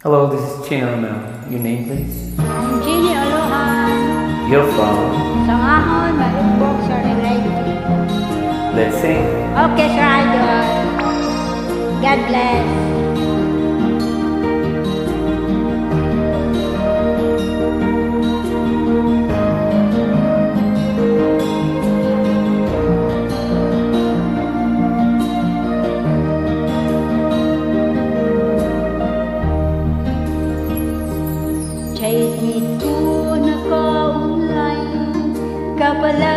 Hello, this is Chino Romero. Your name, please? I'm Jenny Alohan. You're from? Sangahon, Malugboc, Sorry Lady. Let's sing. Okay, Sir Idol. God bless. Take me to nakaulay ka pala.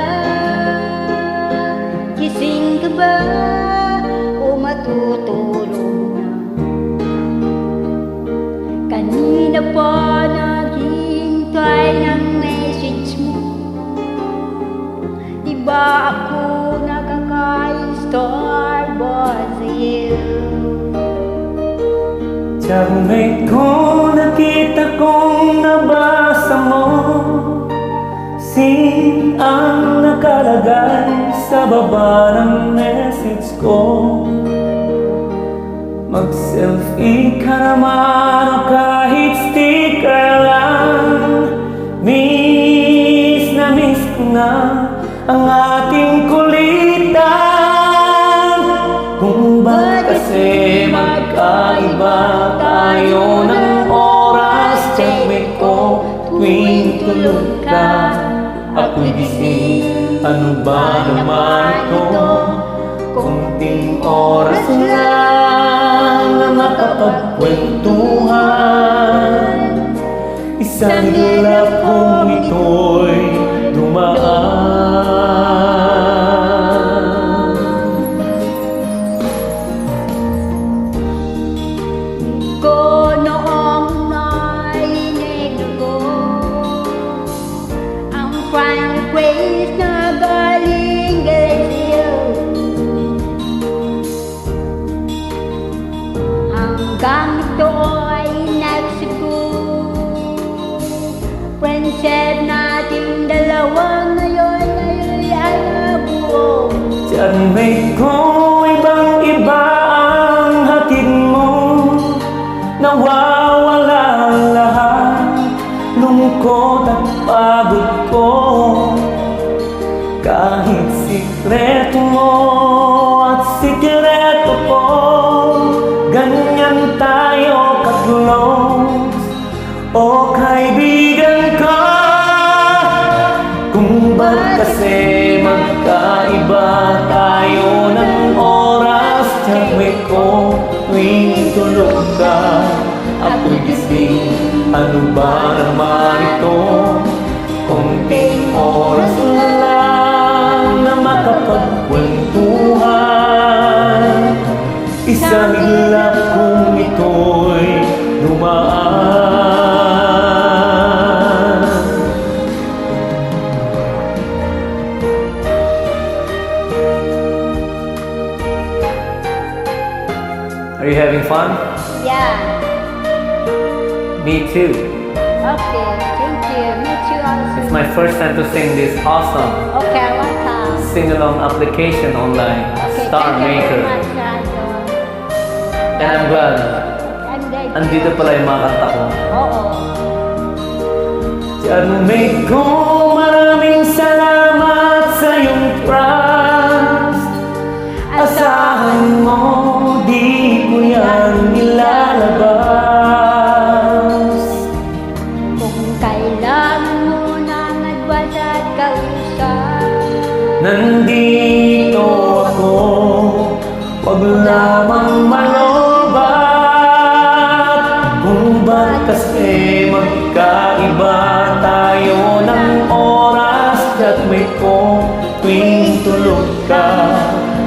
Gising ka ba o matutulog na? Kanina pa naghihintay ng message mo. Di ba ako nakaka-starboard sa iyo? Tiyagmay ko, nakita kong nabasa mo. Sin ang nakalagay sa baba ng message ko. Mag-selfie ka naman o kahit sticker lang. Miss na miss ko na ang ating kulitan. Kung ba kasi magkaiba tayo ng oras, check ko tuwing tulog ka, ako'y gising. Ano ba naman ito? Kunting oras lang na makapagkwentuhan. Isang ilap kong ito'y dumaan. Ko noong nainig ako ang friend request na galing sa'yo. Hanggang ito ay nagsuko. Friendship nating dalawa ngayon ay nabuo. Tiyagmay ko, ibang iba ang hatid mo. Nawawala ang lahat, lungkot at pagod ko. Kahit sikreto mo at sikreto ko, ganyan tayo ka-close. O kaibigan ka, kung ba't kasi magkaiba tayo ng oras. Tiyagmay ko, tuwing tulog ka, ako'y gising. Ano ba naman ito? Kunting oras lang na makapagkwentuhan. Isang ilap kung ito'y dumaan. Are you having fun? Yeah. Me too. Okay, thank you. Me too also. It's my first time to sing this awesome Okay, welcome. sing-along application online, Okay, Star thank you very Maker. much, Sir Idol. And I'm glad, I'm glad. andito pala yung mga kanta ko. Oo. Tiyagmay ko, maraming salamat sa iyong trust. Asahan mo, di ko yan ilalabas. Kung kailangan mo na nagbasa at kausap, Nandito ako, wag lamang malobat. Kung ba't kasi magkaiba tayo ng oras. Tiyagmay ko, tuwing tulog ka,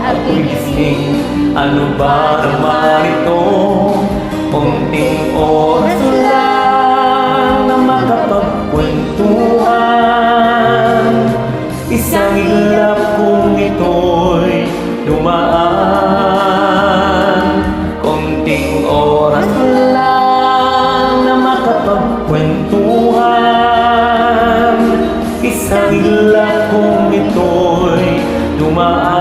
ako'y gising. Ano ba naman ito? Kunting oras lang na makapagkwentuhan. Isang ilap kung ito'y dumaan. Kunting oras lang na makapagkwentuhan. Isang ilap kung ito'y dumaan.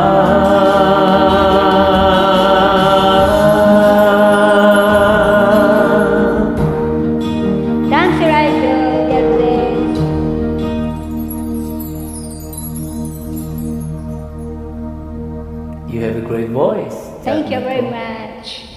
You have a great voice. Thank you very much.